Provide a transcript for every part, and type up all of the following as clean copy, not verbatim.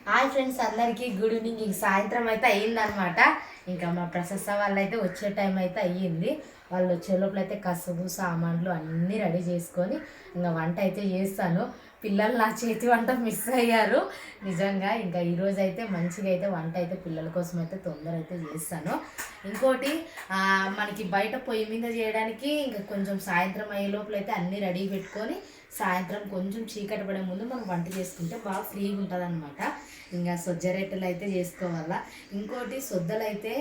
Hi friends, అందరికీ good evening. ఇంక సాయంత్రం అయితే అయ్యిందనమాట. ఇంకా మా ప్రశస్త వాళ్ళు అయితే వచ్చే టైం అయితే అయ్యింది. వాళ్ళు వచ్చే లోపల అయితే కసువు సామాన్లు అన్నీ రెడీ చేసుకొని ఇంకా వంట అయితే చేస్తాను. పిల్లలు నా చేతి వంట మిస్ అయ్యారు నిజంగా. ఇంకా ఈరోజు అయితే మంచిగా అయితే వంట అయితే పిల్లల కోసం అయితే తొందర అయితే చేస్తాను. ఇంకోటి మనకి బయట పొయ్యి మీద చేయడానికి ఇంకా కొంచెం సాయంత్రం అయ్యే లోపల అయితే అన్నీ రెడీ పెట్టుకొని సాయంత్రం కొంచెం చీకటి పడే ముందు మనం వంట చేసుకుంటే బాగా ఫ్రీగా ఉంటుంది అనమాట. ఇంకా సొజ్జ రొట్టెలు అయితే చేసుకోవాలా. ఇంకోటి సొద్దలు అయితే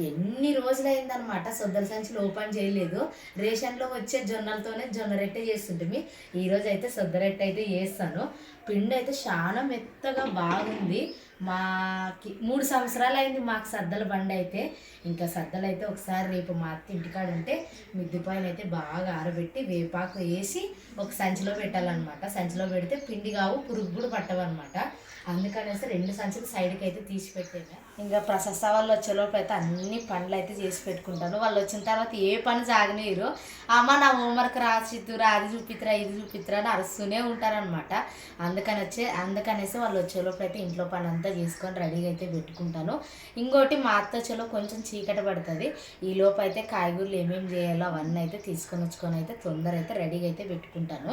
ఎన్ని రోజులైందనమాట సొద్దల సంచులు ఓపెన్ చేయలేదు. రేషన్లో వచ్చే జొన్నలతోనే జొన్న రొట్టె చేస్తుంటే ఈరోజు అయితే సొద్ద రొట్టె అయితే చేస్తాను. పిండి అయితే చాలా మెత్తగా బాగుంది. మాకి 3 సంవత్సరాలు అయింది మాకు సద్దల బండి అయితే. ఇంకా సద్దలు అయితే ఒకసారి రేపు మా అత్త ఇంటికాడ ఉంటే మిద్దిపాయలు అయితే బాగా ఆరబెట్టి వేపాకు వేసి ఒక సంచిలో పెట్టాలన్నమాట. సంచిలో పెడితే పిండి కావు, పురుగు కూడా పట్టవన్నమాట. అందుకనేసి 2 సంచులు సైడ్కి అయితే తీసి పెట్టాను. ఇంకా ప్రశస్త వాళ్ళు వచ్చేలోపు అయితే అన్ని పనులు అయితే చేసి పెట్టుకుంటాను. వాళ్ళు వచ్చిన తర్వాత ఏ పని సాగనీరు. అమ్మ నా హోంవర్క్ రాసిద్దురా, అది చూపిత్రా, ఇది చూపిత్రా అని అరుస్తూనే ఉంటారనమాట. అందుకనేసి వాళ్ళు వచ్చేలోపు అయితే ఇంట్లో పని అంతా చేసుకొని రెడీగా అయితే పెట్టుకుంటాను. ఇంకోటి మా అత్త వచ్చేలో కొంచెం చీకటి పడుతుంది. ఈ లోపు అయితే కాయగూరలు ఏమేమి చేయాలో అవన్నీ అయితే తీసుకొని వచ్చుకొని అయితే తొందర అయితే రెడీగా అయితే పెట్టుకుంటాను.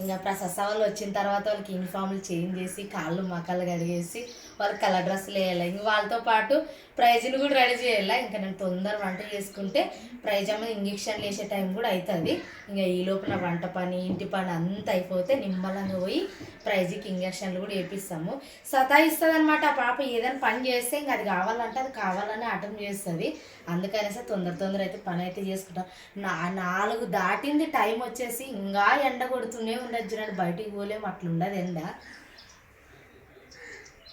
ఇంకా ప్రశస్త వాళ్ళు వచ్చిన తర్వాత వాళ్ళకి యూనిఫామ్లు చేంజ్ చేసి కాళ్ళు మకాలు కడిగేసి వాళ్ళకి కలర్ డ్రెస్సులు వేయాలి. ఇంక వాళ్ళతో పాటు ప్రైజ్ని కూడా రెడీ చేయాలి. ఇంకా నేను తొందర వంట చేసుకుంటే ప్రైజ్ అమ్మ ఇంజక్షన్లు వేసే టైం కూడా అవుతుంది. ఇంకా ఈ లోపల వంట పని ఇంటి పని అంతా అయిపోతే నిమ్మలంగా పోయి ప్రైజ్కి ఇంజక్షన్లు కూడా వేపిస్తాము. సతాయిస్తుంది అనమాట ఆ పాప. ఏదైనా పని చేస్తే ఇంకా అది కావాలంటే అది కావాలని అటెంప్ట్ చేస్తుంది. అందుకనేసి తొందర అయితే పని అయితే చేసుకుంటాం. 4 దాటింది టైం వచ్చేసి ఇంకా ఎండ కొడుతూనే ఉండదు చూడండి. బయటికి పోలేము, అట్లుండదు ఎండ.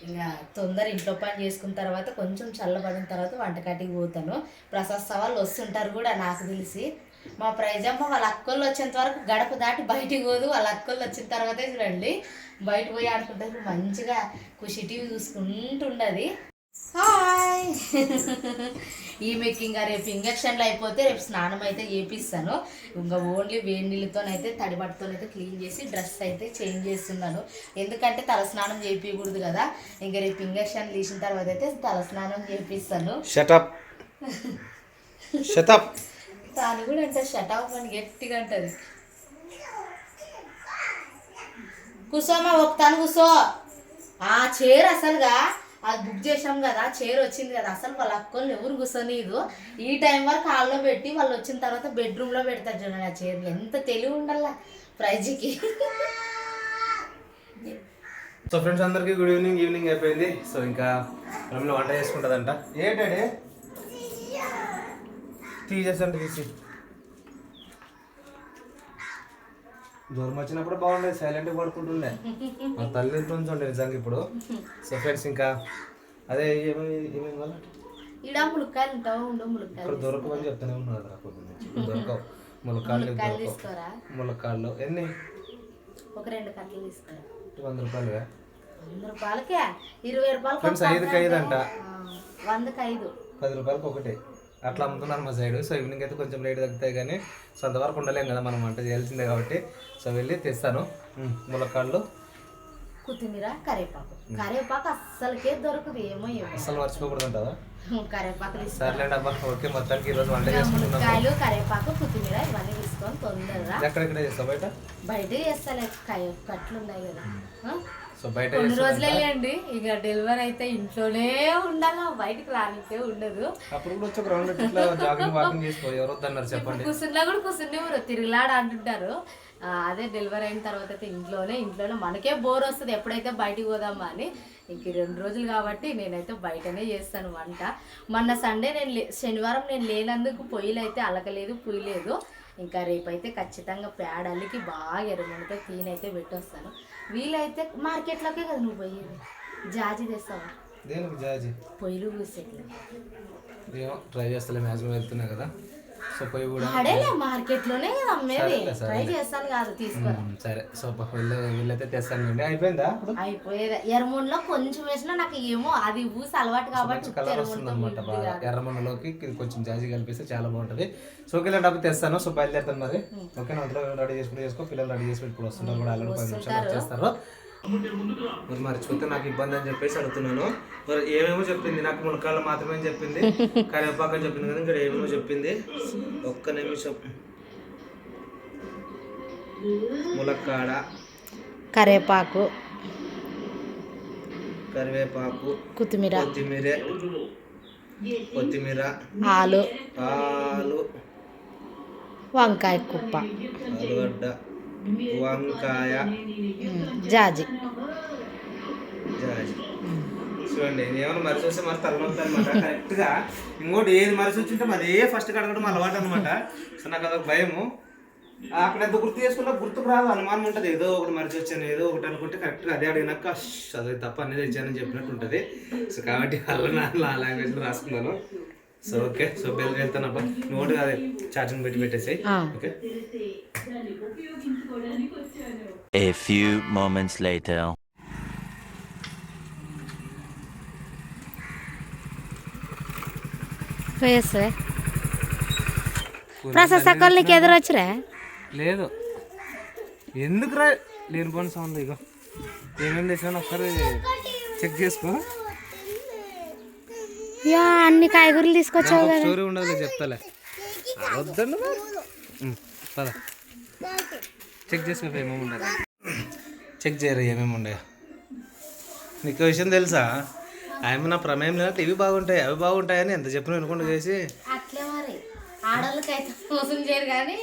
ఇంకా తొందర ఇంట్లో పని చేసుకున్న తర్వాత కొంచెం చల్లబడిన తర్వాత వంటకాటికి పోతాను. ప్రశస్త వాళ్ళు వస్తుంటారు కూడా నాకు తెలిసి. మా ప్రైజమ్మ వాళ్ళ అక్కలు వచ్చేంత వరకు గడప దాటి బయటికి పోదు. వాళ్ళ అక్కలు వచ్చిన తర్వాతే చూడండి బయట పోయి ఆడుకుంటారు. మంచిగా ఖుషి టీవీ చూసుకుంటుండది. హాయ్ ఈమెకి ఇంకా రేపు ఇంజక్షన్లు అయిపోతే రేపు స్నానం అయితే చేపిస్తాను. ఇంకా ఓన్లీ వేడి నీళ్ళతోనైతే తడి బట్టతోనైతే క్లీన్ చేసి డ్రెస్ అయితే చేంజ్ చేస్తున్నాను. ఎందుకంటే తలస్నానం చేయించకూడదు కదా. ఇంకా రేపు ఇంజక్షన్ తీసిన తర్వాత అయితే తలస్నానం చేపిస్తాను. తాను కూడా అంటే షటప్ అని గట్టిగా అంటది. కూర్చోమా, ఒకతాను కూర్చో. ఆ చైర్ అసలుగా అది బుక్ చేసాం కదా, చైర్ వచ్చింది కదా, అసలు వాళ్ళ అక్కలు ఎవరు కూర్చొనిదు. ఈ టైం వరకు హాల్లో పెట్టి వాళ్ళు వచ్చిన తర్వాత బెడ్రూమ్లో పెడతారు చూడండి ఆ చైర్ని. ఎంత తెలివి ఉండాల ప్రైజ్కి. సో ఫ్రెండ్స్ అందరికీ గుడ్ ఈవినింగ్. ఈవినింగ్ అయిపోయింది. సో ఇంకా రమ్య వంట చేసుకుంటుందంట. ఏంటంటే తీసేసండి, తీసి జ్వరం వచ్చినప్పుడు బాగుండేది, సైలెంట్గా పడుకుంటుండే. మా తల్లి ఉంటుండే నిజంగా ఇప్పుడు. సో ఫ్రెండ్స్ ఇంకా అదే ఏమేమి వల్ల ములక్కాయలు ఉంటావు, ఇక్కడ దొరకవని చెప్తానే ఉన్నాను కదా. దొరకవు ములక్కాయలు. ములక్కాయలు ఎన్ని? ఒక 2 కట్టలు తీసుకురా. 100 రూపాయలుగా? 100 రూపాయలకే 20 రూపాయలు. ఫ్రెండ్స్ 5కి 5 అంట. 100కి 5, 10 రూపాయలకి ఒకటి అట్లా అమ్ముతున్నారు మా సైడ్. సో ఈవినింగ్ అయితే కొంచెం రేట్ తగ్గుతాయి, కానీ సో అంతవరకు ఉండలేం కదా మనం వంట చేయాల్సిందే కాబట్టి. సో వెళ్ళి తెస్తాను. ములక్కాళ్ళు, కొత్తిమీర, కరివేపాకు అస్సలకే దొరకదు. ఏమో అస్సలు మర్చిపోకూడదు అంటావా? కరివేపాకు సర్లేండి అబ్బా. ఓకే, మొత్తానికి ఈరోజు వంట చేసుకుంటున్నాం. ములక్కాయలు, కరివేపాకు, కొత్తిమీర ఇవన్నీ తీసుకొని తొందరగా ఎక్కడెక్కడ చేస్తావు? బయట చేస్తాలే. కట్లు ఉన్నాయి కదా. సో బయట కొన్ని రోజులే లేండి. ఇక డెలివరీ అయితే ఇంట్లోనే ఉండాలి, బయటకు రానికే ఉండదు. అప్పుడు కూడా వచ్చి గ్రౌండ్ జాగింగ్ వాకింగ్ చేసుకో. ఎవరు వద్దన్నారు చెప్పండి. కూర్చున్నా కూడా కూర్చుని తిరిగిలాడ అంటుంటారు. అదే డెలివరీ అయిన తర్వాత అయితే ఇంట్లోనే మనకే బోర్ వస్తుంది ఎప్పుడైతే బయటికి పోదామా అని. ఇంక 2 రోజులు కాబట్టి నేనైతే బయటనే చేస్తాను వంట. మొన్న సండే శనివారం నేను లేనందుకు పొయ్యిలు అయితే అలకలేదు, పుయ్యలేదు. ఇంకా రేపైతే ఖచ్చితంగా పేడ అల్లికి బాగా ఎర్రమూనతో తీనైతే పెట్టొస్తాను. వీలైతే మార్కెట్లోకే కదా నువ్వు పోయేది. జాజి తెస్తావా? దేనికి జాజి? పొయ్యిలు పూసేట్లేదు. ట్రై చేస్తలే, మ్యాక్సిమం వెళ్తున్నా కదా. సో పొయ్యి కూడా మార్కెట్లోనే కదా అమ్మేది. ట్రై చేస్తాను కాదు, తీసుకోరా. సరే. సో వీళ్ళైతే తెస్తాను. అయిపోయిందా? అయిపోయేది. ఎర్రమూనలో కొంచెం వేసినా నాకు ఏమో అది ఊసి అలవాటు కాబట్టి కలర్ వస్తుంది అనమాట బాగా. ఎర్రమూనలోకి కొంచెం జాజి కలిపిస్తే చాలా బాగుంటుంది. సో ఓకే డబ్బు తెస్తాను. సో బయలుదేరుతాను మరి. ఓకే, అందులో రెడీ చేసుకో. పిల్లలు రెడీ చేసి ఇప్పుడు వస్తుంటారు కూడా. ఆల్రెడీ 10 నిమిషాలు వచ్చేస్తారు. మరి మర్చిపోతే నాకు ఇబ్బంది అని చెప్పేసి అడుగుతున్నాను. మరి ఏమేమో చెప్పింది, నాకు ములక్కాడలు మాత్రమే చెప్పింది, కరివేపాకు అని చెప్పింది కదా, ఇక్కడ ఏమేమో చెప్పింది. ఒక్క నిమిషం. ములక్కాడ, కరివేపాకు, కొత్తిమీర, ఆలు, వంకాయ కుప్ప, ఆలుగడ్డ, వంకాయ, జాజి. చూడండి ఏమైనా మరిచి వస్తే మరి తలనొప్పి అనమాట. కరెక్ట్గా ఇంకోటి ఏది మరిచి వచ్చింటే అదే ఫస్ట్ కడగడం అలవాటు అనమాట. సో నాకు అదొక భయము. అక్కడ ఎంత గుర్తు చేసుకున్నా గుర్తుకు రాదు, అనుమానం ఉంటుంది. ఏదో ఒకటి మరిచి వచ్చాను, ఏదో ఒకటి అనుకుంటే కరెక్ట్గా అదే అడిగినాక అది తప్ప అనేది తెచ్చానని చెప్పినట్టు ఉంటుంది. సో కాబట్టి అలా నా లాంగ్వేజ్లో రాసుకున్నాను. So okay. సో బెల్ వెళ్తాను అబ్బా, నోటు అదే ఛార్జింగ్ పెట్టేసాయి. Okay. A few moments later. Prasad సకాల్ నీకు ఎదురు వచ్చిరా? లేదు, ఎందుకు రా లేని పోని సౌండ్. ఇగో ఏమేమి తెచ్చినా ఒకసారి చెక్ చేసుకో. అన్ని కాయగూరలు తీసుకొచ్చావు కదా. స్టోరీ ఉండదు చెప్తాలే, వద్దండి పద. చెక్ చేసుకో ఏమేమి ఉండదు, చెక్ చేయరు ఏమేమి ఉండవు. నీకు విషయం తెలుసా, ఆయన నా ప్రమేయం లేనట్టు ఇవి బాగుంటాయి అవి బాగుంటాయని ఎంత చెప్పిన అనుకుంటూ చేసి అట్లే మరి ఆడవాళ్ళకైతే మోసం చేయరు కానీ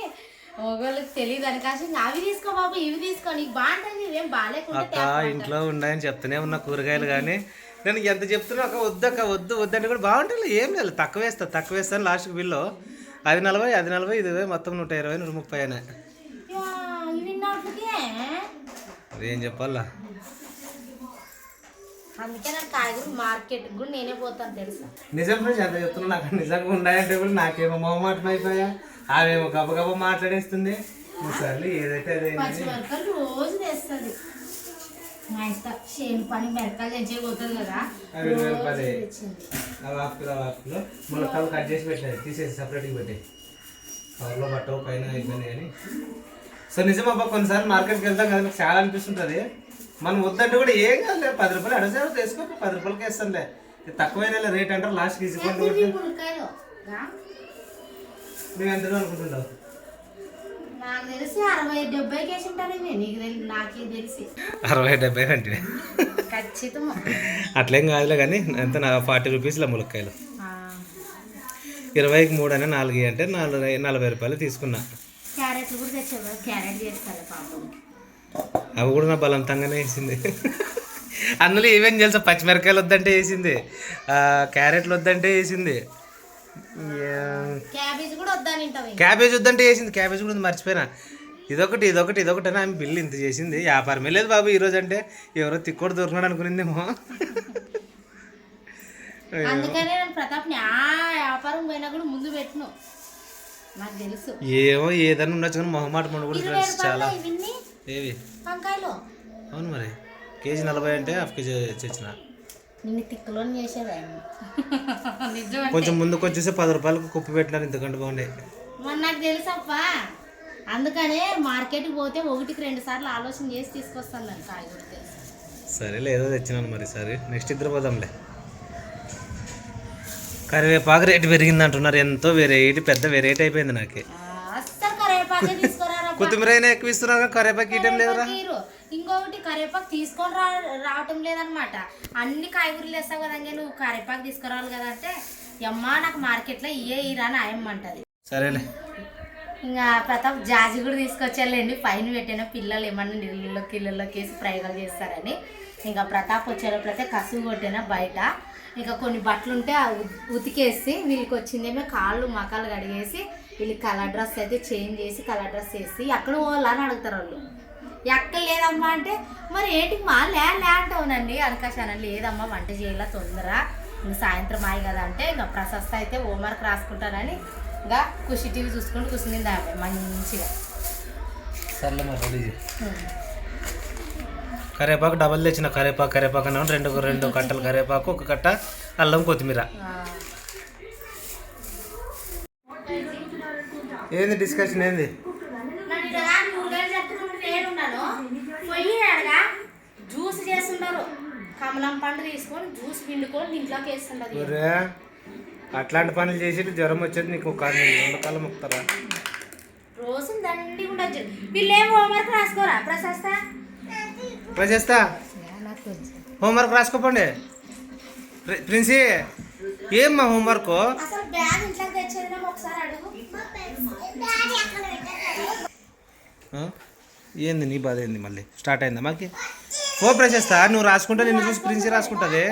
మగవాళ్ళకి తెలియదు అని కాసి అవి తీసుకో బాబు ఇవి తీసుకో నీకు బాగుంటుంది ఇవేం బాగాలేకుండా. అక్క ఇంట్లో ఉన్నాయని చెప్తూనే ఉన్న కూరగాయలు కానీ నేను ఎంత చెప్తున్నా అక్క వద్దక్క వద్దు వద్దంటే కూడా బాగుంటుంది. ఏం లేదు, తక్కువ వేస్తాను లాస్ట్కి బిల్లు. అది 40 అది 40 ఇది మొత్తం 120 130 అయినా. ఏం చెప్పాలా, అందుకే నాకు కాయగూరలు మార్కెట్ కూడా నేనే పోతాను తెలుసా. నిజం ఫ్రెండ్స్ ఎంత చెప్తున్నా, నాకు నిజంగా ఉన్నాయంటే కూడా నాకేమో మొహమాటం అయిపోయా. అవేమో గబగబ మాట్లాడేస్తుంది. సర్లే ఏదైతే అదే. పచ్చిమిరపకాయలు రోజు తెస్తుంది మా ఇష్టం. చేను పని మిరపకాయలు తెచ్చేపోతుంది కదా. అవి ములక్కాయలు కట్ చేసి పెట్టాయి, తీసేసి సపరేట్గా పెట్టాయి. కవర్లో పట్టవు పైన అయిపోయింది కానీ. సో నిజం అబ్బా, కొన్నిసార్లు మార్కెట్కి వెళ్తాం కదా, నాకు చాలా అనిపిస్తుంటుంది. మనం వద్దంటే కూడా ఏం కాదు, 10 రూపాయలు అడగసారి తీసుకో, 10 రూపాయలకి వేస్తానులే. తక్కువైనా రేట్ అంటారు, లాస్ట్కి ఇసుకోండి. నువ్వు ఎంత అనుకుంటున్నావు? నాకు తెలిసి 60-70 వేసి ఉంటారు. నాకే తెలిసి 60-70 అంటే ఖచ్చితం అట్లేం కాదులే కానీ. ఎంత 40 రూపీస్ల ములక్కాయలు, 20కి 3 అని 4 అంటే 40 రూపాయలు తీసుకున్నా. క్యారెట్లు కూడా తెచ్చావు, క్యారెట్ చేస్తారు పాపం. అవి కూడా నా బలవంతంగానే వేసింది. అందులో ఏమేం తెలుసా, పచ్చిమిరకాయలు వద్దంటే వేసింది, క్యారెట్లు వద్దంటే వేసింది, క్యాబేజ్ కూడా క్యాబేజ్ వద్దంటే వేసింది. క్యాబేజ్ కూడా మర్చిపోయినా. ఇదొకటి అని ఆమె బిల్లు ఇంత చేసింది. వ్యాపారమే లేదు బాబు ఈరోజు. అంటే ఎవరో తిక్కోడు దొరికినాడు అనుకునిందేమో. అందుకనే నేను ప్రతాప్ని ఆ వ్యాపారం పోయినా కూడా ముందు పెట్టిన నాకు తెలుసు. ఏమో ఏదన్నా ఉండొచ్చు కానీ మొహమాట కూడా ఫ్రెండ్స్ చాలా. ఏవి వంకాయలు? అవును మరి, కేజీ 40 అంటే హాఫ్ కేజీ తెచ్చిన. నిన్ను తిక్కలో చేసేది కొంచెం ముందుకు వచ్చేసి 10 రూపాయలకు కుప్పి పెట్టినారు, ఇంతకంటే బాగుండే. మరి నాకు తెలుసప్పా, అందుకనే మార్కెట్కి పోతే 1-2 సార్లు ఆలోచన చేసి తీసుకొస్తాను నేను కాయగూర. సరేలే ఏదో తెచ్చినాను మరి. సరే నెక్స్ట్ ఇద్దరు పోదాంలే. కరివేపాకు రేటు పెరిగింది అంటున్నారు, ఎంతో వెరైటీ, పెద్ద వెరైటీ అయిపోయింది నాకు. కొత్తిమీర అయినా ఎక్కువ ఇస్తున్నారు, కరివేపాకు ఇయటం లేదురా. ఇంకొకటి కరివేపాకు తీసుకొని రావటం లేదనమాట. అన్ని కాయగూరలు వేస్తావు కదా, నువ్వు కరివేపాకు తీసుకురావాలి కదా అంటే అమ్మా నాకు మార్కెట్లో ఇరా అని ఆయమ్మంటది. సరేలే. ఇంకా ప్రతాప్ జాజి కూడా తీసుకొచ్చాలండి, పైన పెట్టిన పిల్లలు ఏమన్నా నీళ్ళలోకి వేసి ప్రయోగాలు చేస్తారని. ఇంకా ప్రతాప్ వచ్చేటప్పుడైతే కసువు కొట్టినా బయట. ఇంకా కొన్ని బట్టలు ఉంటే ఉతికేసి వీళ్ళకి వచ్చిందేమో కాళ్ళు మకాలు కడిగేసి వీళ్ళకి కలర్ డ్రెస్ అయితే చేంజ్ చేసి కలర్ డ్రెస్ వేసి ఎక్కడ పోవాలని అడుగుతారు వాళ్ళు. ఎక్కడ లేదమ్మా అంటే మరి ఏంటికి మా లే అంటావునండి అనకాశాన. లేదమ్మా వంట చేయాల తొందర, ఇంకా సాయంత్రం ఆయి కదా అంటే ఇంకా ప్రశస్త అయితే హోంవర్క్ రాసుకుంటానని ఇంకా ఖుషి టీవీ చూసుకుంటూ కూర్చుంది ఆమె మంచిగా. సర్లే మరి రెడీ. కరివేపాకు డబల్ తెచ్చిన, కరివేపాకు అన్నా 2 కట్టలు కరివేపాకు, 1 కట్ట అల్లం కొత్తిమీర. ఏంది డిస్కషన్ ఏంది? చేస్తుంటారు. కమలం పండు తీసుకొని జ్యూస్ పిండుకొని దీంట్లోకి వేస్తుంటది. ఒరే అట్లాంటి పనులు చేసి జ్వరం వచ్చేది నీకు కాలం మొక్కుతారా? రోజు దండి ఉండొచ్చు. వీళ్ళు ఏం హోంవర్క్ రాసుకోరా ప్రశస్త? హోంవర్క్ రాసుకోపండి. ప్రిన్సీ ఏమ్మా హోంవర్క్? అసలు బ్యాగ్ ఇంట్లోకి తెచ్చేది ఒకసారి అడుగు. ఏంది నీ బాధ ఏంది? మళ్ళీ స్టార్ట్ అయిందా మాకి? ఓ ప్రశస్త నువ్వు రాసుకుంటా, నిన్ను చూసి ప్రిన్సీ రాసుకుంటుంది.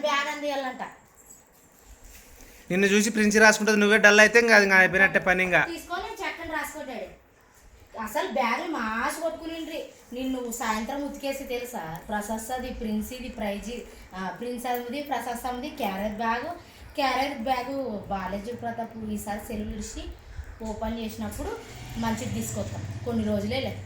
బ్యాగ్ అందియాలంట. నిన్ను చూసి ప్రిన్సీ రాసుకుంటుంది, నువ్వే డల్ అయితే ఇంకా అది అయిపోయినట్టే పని. ఇంకా తీసుకొని చక్కని రాసుకోడాడు. అసలు బ్యాగులు మాసి కొట్టుకునిండ్రి. నిన్ను సాయంత్రం ఉతికేసి తెలుసా? ప్రశస్తది, ప్రిన్సీది, ప్రిన్స్ అది, ప్రశస్తది క్యారెట్ బ్యాగు బాలాజీ ప్రతాప్ ఈసారి సెలవులు ఇచ్చి ఓపెన్ చేసినప్పుడు మంచిది తీసుకొస్తాం. కొన్ని రోజులే లేదు.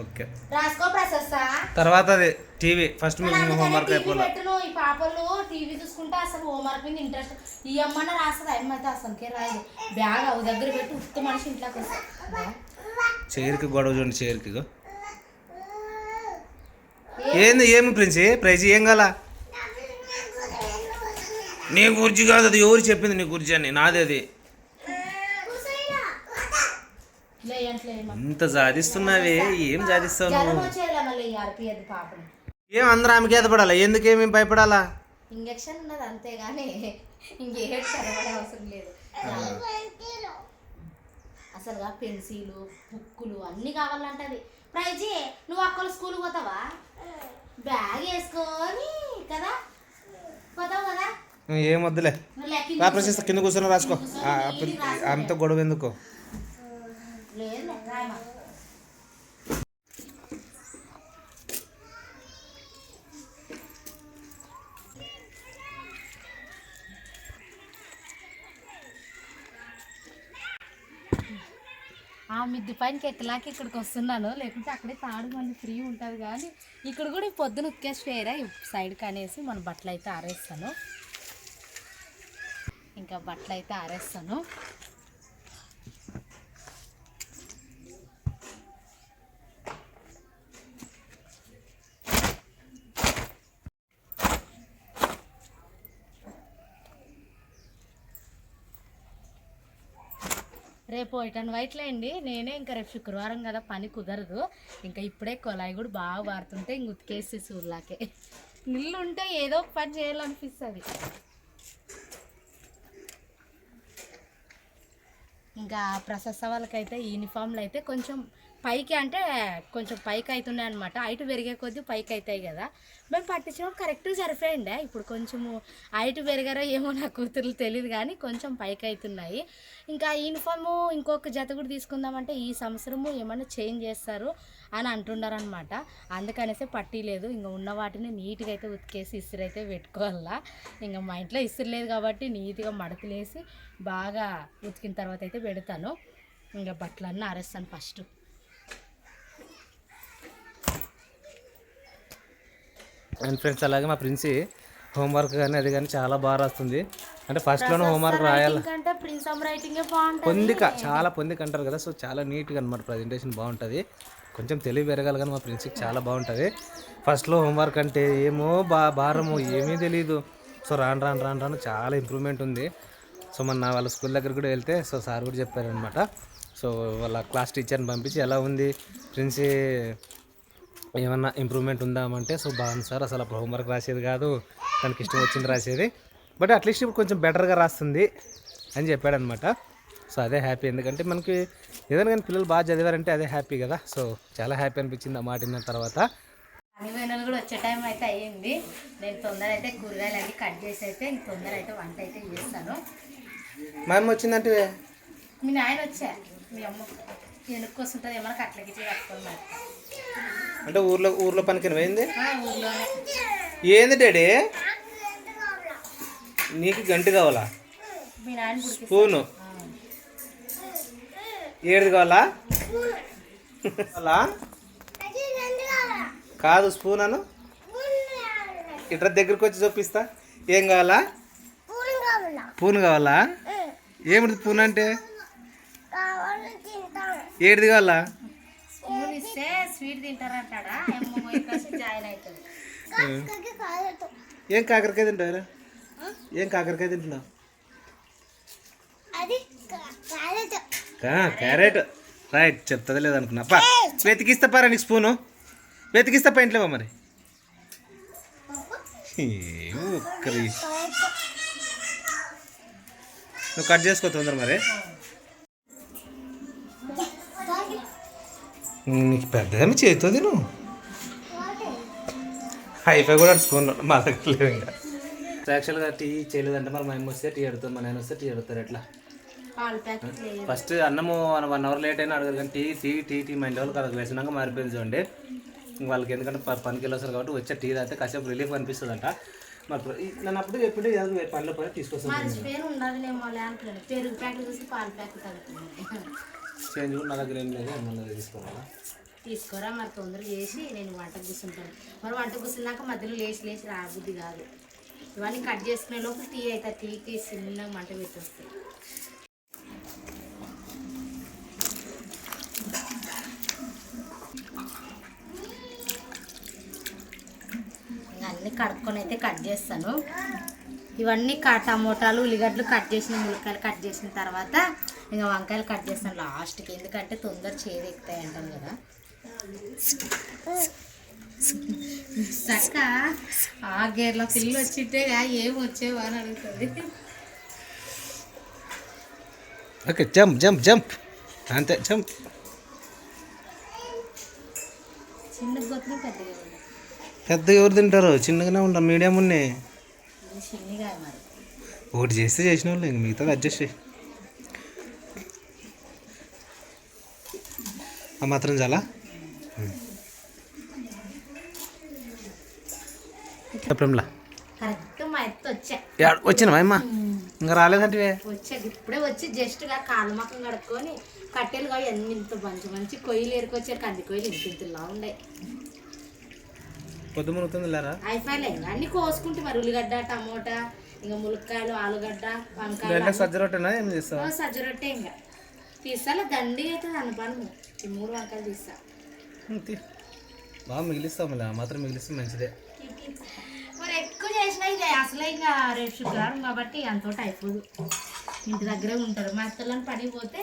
ఓకే రాసుకో ప్రశస్త. తర్వాత అది టీవీ ఫస్ట్ హోంవర్క్ అయిపోయింది. ఈ పాపలు టీవీ చూసుకుంటే అసలు హోంవర్క్ మీద ఇంట్రెస్ట్ ఈ అమ్మన్న రాస్తుంది. అమ్మైతే అసలుకే రాదు. బ్యాగ్ అవి దగ్గర పెట్టి ఉత్త మనిషి ఇంట్లోకి వస్తుంది. చైర్కి గొడవ చూడండి, చైర్కి ఏంది ఏమి ప్రైజ్ ఏం కాల? నీ గురించి కాదు అది, ఎవరు చెప్పింది నీ గురించి అని? నాది అది. ఇంత సాధిస్తున్నావే, ఏం సాధిస్తావు నువ్వు? ఏం అందరూ ఆమెకి ఎదపడాలా? ఎందుకేమి భయపడాలా? ఇంజక్షన్ ఉన్నది అంతేగాని ఇంకేం చదవడం అవసరం లేదు. అసలుగా పెన్సిలు బుక్కులు అన్నీ కావాలంటది. ప్రైజీ నువ్వు అక్కలు స్కూల్కి పోతావా? బ్యాగ్ వేసుకొని కదా పోతావు కదా. ఏం వద్దులే, రా ప్రశస్త కింద కూర్చొని రాసుకో. ఆమెతో గొడవ ఎందుకో. లేదు రాయమా. ఆ మిద్ది పైనకి ఎక్కలాకి ఇక్కడికి వస్తున్నాను, లేకుంటే అక్కడే తాడు మళ్ళీ ఫ్రీ ఉంటుంది. కానీ ఇక్కడ కూడా ఈ పొద్దున ఉతికేసి వేరే సైడ్కి అనేసి మన బట్టలు అయితే ఆరేస్తాను. ఇంకా బట్టలు అయితే ఆరేస్తాను. రేపు వైట్ అండ్ వైట్లో అండి. నేనే ఇంకా రేపు శుక్రవారం కదా పని కుదరదు. ఇంకా ఇప్పుడే కొలాయి కూడా బాగా వారుతుంటే ఇంక ఉతికేసి సూర్లాకే. నీళ్ళు ఉంటే ఏదో ఒక పని చేయాలనిపిస్తుంది. ఇంకా ప్రశస్త వాళ్ళకైతే యూనిఫామ్లు అయితే కొంచెం పైకి అంటే కొంచెం పైకి అవుతున్నాయి అనమాట. హైట్ పెరిగే కొద్దీ పైకి అవుతాయి కదా. మేము పట్టించినప్పుడు కరెక్ట్గా సరిపోయిండే. ఇప్పుడు కొంచెము హైట్ పెరిగారో ఏమో నా కూతుర్లు తెలియదు కానీ కొంచెం పైకి అవుతున్నాయి. ఇంకా యూనిఫాము ఇంకొక జత కూడా తీసుకుందామంటే ఈ సంవత్సరము ఏమైనా చేంజ్ చేస్తారు అని అంటున్నారనమాట. అందుకనేసి పట్టీ లేదు. ఇంకా ఉన్న వాటిని నీట్గా అయితే ఉతికేసి ఇస్త్రీ అయితే పెట్టుకోవాలా. ఇంకా మా ఇంట్లో ఇస్త్రీ లేదు కాబట్టి నీట్గా మడతలేసి బాగా ఉతికిన తర్వాత అయితే పెడతాను. ఇంకా బట్టలన్నీ ఆరేస్తాను ఫస్ట్. అండ్ ఫ్రెండ్స్ అలాగే మా ప్రిన్సీ హోంవర్క్ కానీ అది కానీ చాలా బాగా రాస్తుంది. అంటే ఫస్ట్లోనే హోంవర్క్ రాయాలి, పొందిక చాలా పొందిక అంటారు కదా. సో చాలా నీట్గా అనమాట, ప్రజెంటేషన్ బాగుంటుంది. కొంచెం తెలివి పెరగాలి కానీ మా ప్రిన్సీకి చాలా బాగుంటుంది. ఫస్ట్లో హోంవర్క్ అంటే ఏమో భారము ఏమీ తెలియదు. సో రాను రాను రాను రాను చాలా ఇంప్రూవ్మెంట్ ఉంది. సో మన వాళ్ళ స్కూల్ దగ్గర కూడా వెళ్తే సో సార్ కూడా చెప్పారనమాట. సో వాళ్ళ క్లాస్ టీచర్ని పంపించి ఎలా ఉంది ప్రిన్సీ, ఏమన్నా ఇంప్రూవ్మెంట్ ఉందామంటే సో బాగుంది సార్, అసలు అప్పుడు హోంవర్క్ రాసేది కాదు, తనకి ఇష్టం వచ్చింది రాసేది, బట్ అట్లీస్ట్ ఇప్పుడు కొంచెం బెటర్గా రాస్తుంది అని చెప్పాడనమాట. సో అదే హ్యాపీ, ఎందుకంటే మనకి ఏదైనా కానీ పిల్లలు బాగా చదివారంటే అదే హ్యాపీ కదా. సో చాలా హ్యాపీ అనిపించింది ఆ మాట విన్న తర్వాత. అనిపోయినలు కూడా వచ్చే టైం అయితే అయ్యింది. నేను తొందర అయితే కూరగాయలు అన్నీ కట్ చేసి అయితే తొందర అయితే వంట అయితే చేస్తాను. మా అమ్మ వచ్చిందంటే మీ నాయన వచ్చా, మీ అమ్మ వెనుక్కి వస్తుంటుంది ఏమన్నా కట్లకి ఇట్లా కట్టుకోవాలి. అంటే ఊర్లో పనికి పోయింది. ఊర్లోనే. ఏంది డాడీ నీకు గంట కావాలా? మీ నాయన స్పూను ఏది కావాలా? కాదు స్పూన్ అను, ఇట్లా దగ్గరికి వచ్చి చూపిస్తా. ఏం కావాలా? పూన్ కావాలా? ఏమిటి పూన్ అంటే? ఏడిది కావాలా? స్పూన్ ఇస్తే స్వీట్ తింటారంటాడా, జాయిన్ అవుతుంది. ఏం కాకరకాయ తింటావురా? ఏం కాకరకాయ తింటున్నావు? క్యారెట్. రైట్, చెప్తుంది లేదనుకున్నా. పా వెతికిస్తా పారా నీకు స్పూను. వెతికిస్తా పా ఇంట్లో మరి. ఒక్కరి నువ్వు కట్ చేసుకో తొందర మరి. నీకు పెద్దగా చేతితో తిను. అయిపోయి కూడా స్పూన్ మా దగ్గర లేవు ఇంకా. యాక్చువల్గా టీ చేయలేదంటే మరి మా అమ్మ వస్తే టీ అడుగుతాం, మా నాయన వస్తే టీ అడుగుతారు. ఎట్లా ఫస్ట్ అన్నము 1 అవర్ లేట్ అయినా అడగరు, కానీ టీ మా ఇంటి వాళ్ళకి అదొక వేసినాక మారిపోయింది చూడండి. వాళ్ళకి ఎందుకంటే పనికి వెళ్ళొస్తారు కాబట్టి వచ్చే టీ తాగితే కాసేపు రిలీఫ్ అనిపిస్తుందంట. మరి నన్ను అప్పుడు చెప్పింటే పనిలో పని తీసుకొస్తాను. చేంజ్ కూడా నా దగ్గర ఏం లేదు, అన్న తీసుకోవాలా? తీసుకోరా మరి తొందరగా చేసి నేను వంటకు కూర్చుంటాను. మరి వంట కూర్చున్నాక మధ్యలో లేచి రాబుద్ది కాదు. ఇవన్నీ కట్ చేసుకునే లోపు టీ అవుతుంది. టీకి సిమ్లో మంట పెట్టేస్తాయి. అన్నీ కడుక్కొని అయితే కట్ చేస్తాను. ఇవన్నీ టమోటాలు ఉల్లిగడ్డలు కట్ చేసిన, ములక్కాయలు కట్ చేసిన తర్వాత ఇంకా వంకాయలు కట్ చేస్తాను లాస్ట్కి. ఎందుకంటే తొందర చేదు ఎక్కుతాయి అంటాను కదా. చక్క ఆ గేర్లో పిల్లి వచ్చింటే ఏం వచ్చేవా అని అడుగుతుంది. ఓకే, జంప్ అంతే, జంప్. చిన్న గొత్తులు పెద్దగా ఎవరు తింటారు? చిన్నగానే ఉంటాం, మీడియం ఉన్నాయి. చిన్నగా మరి ఒకటి చేస్తే చేసిన వాళ్ళు ఇంక మిగతాది అడ్జస్ట్ చేయి. ఆ మాత్రం చాలా. చెప్పంలా కరెక్ట్ మా ఎత్త వచ్చా. వచ్చినావా అమ్మా? ఇంకా రాలేదంటే వచ్చా ఇప్పుడే వచ్చి జస్ట్గా కాలు మొక్కం కడుక్కొని కట్టెలు కావు అన్ని ఇంత మంచి కొయ్యలు ఏరుకొచ్చారు. కంది కొయ్యలు ఇంతలా ఉండే. పొద్దు మునుగుతుంది లేరా? అయిపోయలే అన్ని కోసుకుంటే మరి ఉల్లిగడ్డ, టమోటా, ఇంకా ములక్కాయలు, ఆలుగడ్డ, వంకాయలు. సజ్జ రొట్టెనా ఏం చేస్తావు? సజ్జ రొట్టె ఇంకా తీస్తా. దండి అయితే అనుపాను ఈ 3 వంకాయలు తీస్తా. బాగా మిగిలిస్తాం, మళ్ళీ మాత్రం మిగిలిస్తే మంచిదే. మరి ఎక్కువ చేసినా ఇది అసలు ఇంకా రేపు శుక్రవారం కాబట్టి అంతోటి అయిపోదు. ఇంటి దగ్గరే ఉంటారు. మా అత్తలను పని పోతే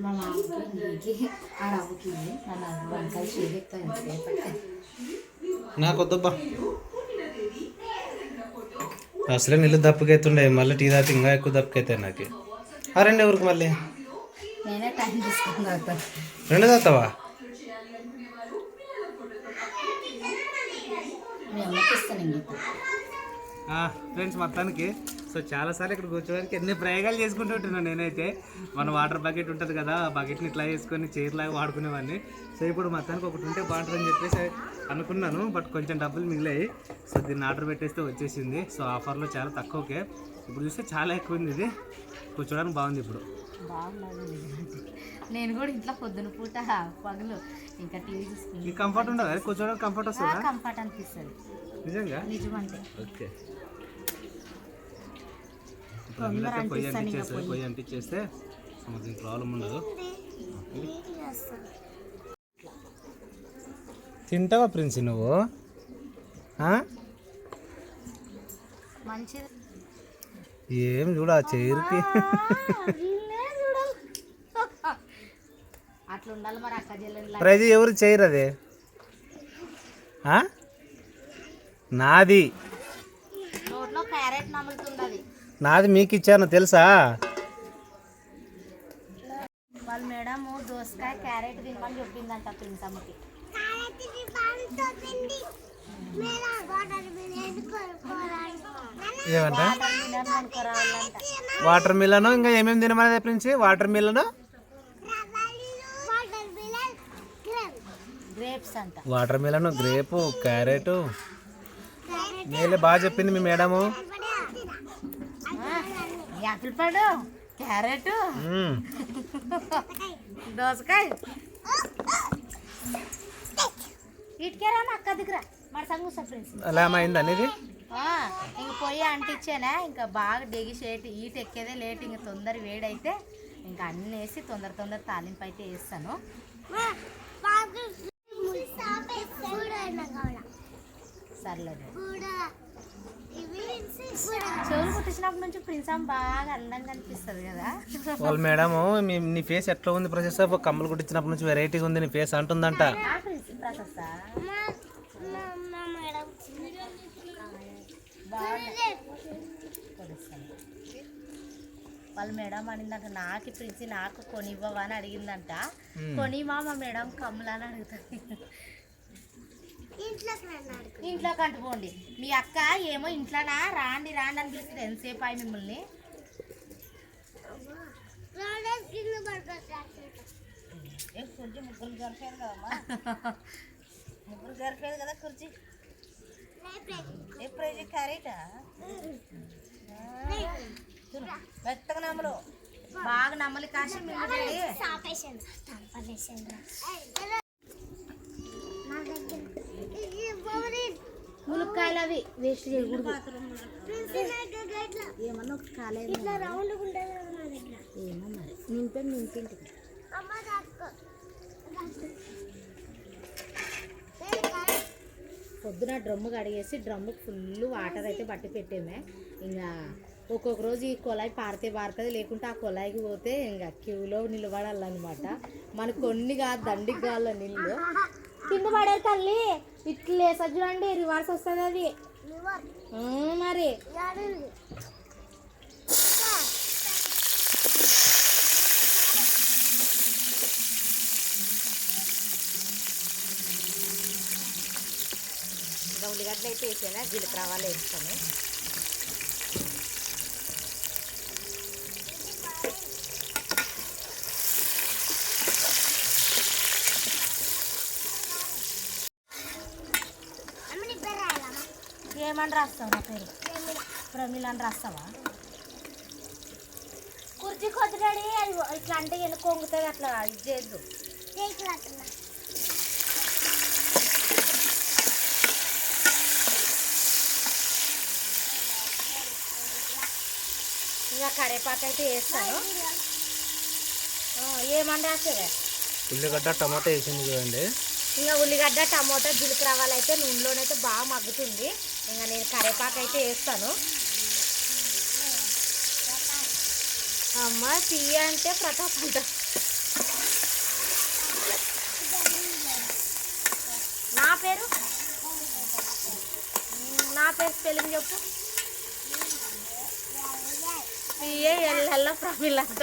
మా మామకి ఆ రవ్వకి మన వంకాయలు చేదెక్తాయి. నాకు వద్దబ్బా, అసలే నీళ్ళు దప్పుకైతుండే, మళ్ళీ టీ తాగితే ఇంకా ఎక్కువ దప్పుకైతాయి నాకు. ఆ 2 ఎవరికి మళ్ళీ? నేనే టైం తీసుకుని తాగుతాను. 2 తాగుతావా? మీ అమ్మకి ఇస్తాను ఇంకా. ఫ్రెండ్స్ మొత్తానికి సో చాలాసార్లు ఇక్కడ కూర్చోడానికి ఎన్ని ప్రయోగాలు చేసుకుంటూ ఉంటున్నాను నేనైతే. మన వాటర్ బకెట్ ఉంటుంది కదా, ఆ బకెట్ని ఇట్లా వేసుకొని చైర్లాగా వాడుకునేవాడిని. సో ఇప్పుడు మొత్తానికి ఒకటి ఉంటే బాగుంటుందని చెప్పేసి అనుకున్నాను, బట్ కొంచెం డబ్బులు మిగిలాయి. సో దీన్ని ఆర్డర్ పెట్టేస్తే వచ్చేసింది. సో ఆఫర్లో చాలా తక్కువకే. ఇప్పుడు చూస్తే చాలా ఎక్కువ ఉంది. ఇది కూర్చోడానికి బాగుంది. ఇప్పుడు బాగుంది. నేను కూడా ఇంట్లో పొద్దున పూట పగలు ఇంకా టీవీ చూసుకుంటాను. ఈ కంఫర్ట్ ఉండదు అది కూర్చోడానికి? కంఫర్ట్ వస్తుందా? కంఫర్ట్ అనిపిస్తుంది నిజంగా. నిజమంటే ఓకే, పొయ్యి అంటించేస్తే మనకి ప్రాబ్లం ఉండదు. తింటావా ప్రిన్సి నువ్వు? మంచిది. ఏం చూడ ఆ చైర్కి అట్లా ఉండాలి మరి. అక్క చెల్లెలు ప్రైజ్ ఎవరు చైర్ అది? నాది. నోట్లో క్యారెట్ నములుతుంది. నాది మీకు ఇచ్చాను తెలుసా? వాళ్ళ మేడం దోసకాయ క్యారెట్ తినమని చెప్పిందంట ప్రిన్స్ అమ్మకి. ఏమంట? వాటర్ మిలను ఇంకా ఏమేమి తినమనేది ప్రిన్స్? వాటర్ మిలను, గ్రేప్స్ అంట. Water melon, grape, carrot. నేలే బాగా చెప్పింది మీ మేడము. యాపిల్ పండు, క్యారెట్, దోసకాయ. ఇటుకే రా అక్క దిగురా మన సంగూస ఫ్రెండ్స్ అలా అయింది అనేది ఇంక పొయ్యి అంటించానా ఇంకా బాగా డెగిసేటి ఈట ఎక్కేదే లేట్ ఇంక తొందర వేడైతే ఇంకా అన్నీ వేసి తొందర తాలింపు అయితే వేస్తాను. సర్లేదు చెవులు కుట్టించినప్పటి నుంచి ప్రిన్సమ్ బాగా అందంగా అనిపిస్తుంది కదా. వాళ్ళు మేడం నీ ఫేస్ ఎట్లా ఉంది ప్రొసెస్ కమ్మలు కుట్టించినప్పటి నుంచి వెరైటీగా ఉంది నీ ఫేస్ అంటుందంట. వాళ్ళ మేడం అనిందాక నాకు ప్రిన్సి నాకు కొనివ్వవా అని అడిగిందంట. కొనివా మా మేడం కమ్ములా అని అడుగుతుంది. ఇంట్లోకి అంటుకోండి మీ అక్క ఏమో ఇంట్లోనా రాండి రాండి అని పిలుస్తుంది. ఎంతసేపు అయి మిమ్మల్ని కుర్చీ ముగ్గురు జరిపోయారు కదమ్మా ముగ్గురు జరిపోయేది కదా కుర్చీ ఎప్పుడు కరెక్టా మెత్తగా నమ్మలు బాగా నమ్మలి కాసి ములక్కాయలు అవి వేస్ట్ చేయకూడదు. ఏమన్నా ఒక కాలేదు ఏమో మరి నింపింది పొద్దున డ్రమ్ము కడిగేసి డ్రమ్ముకి ఫుల్ వాటర్ అయితే బట్టి పెట్టామే. ఇంకా ఒక్కొక్క రోజు ఈ కొలాయి పారుతుంది లేకుంటే ఆ కొలాయికి పోతే ఇంకా క్యూలో నిలబడాలన్నమాట. మనకు కొన్ని కాదు దండికి కావాలి నీళ్ళు కింద పడారు తల్లి ఇట్లే చూడండి రివర్స్ వస్తుంది అది మరి ఇంకా ఉల్లిగడ్డలు అయితే వేసాను జీలకర్ర ఆవాలు వేస్తాను. ఏమని రాస్తావు నా పేరు ప్రమిళ అని రాస్తావా? కుర్చీ కొద్దిగాడి అది ఇట్లా అంటే వెనక కొంగుతుంది అట్లా ఇది చేయద్దు. ఇంకా కరేపాకు అయితే వేస్తాను. ఏమని రాసేవే ఉల్లిగడ్డ టమాటా వేసింది చూడండి. ఇంకా ఉల్లిగడ్డ టమోటా జీలకర్ర ఆవాలు అయితే నూనెలోనైతే బాగా మగ్గుతుంది. ఇంకా నేను కరేపాకు అయితే వేస్తాను. అమ్మ తీయ అంటే ప్రతాప్ అంట. నా పేరు స్పెల్లింగ్ చెప్పు. తీయ ఎల్ల ప్రమిళ అంట.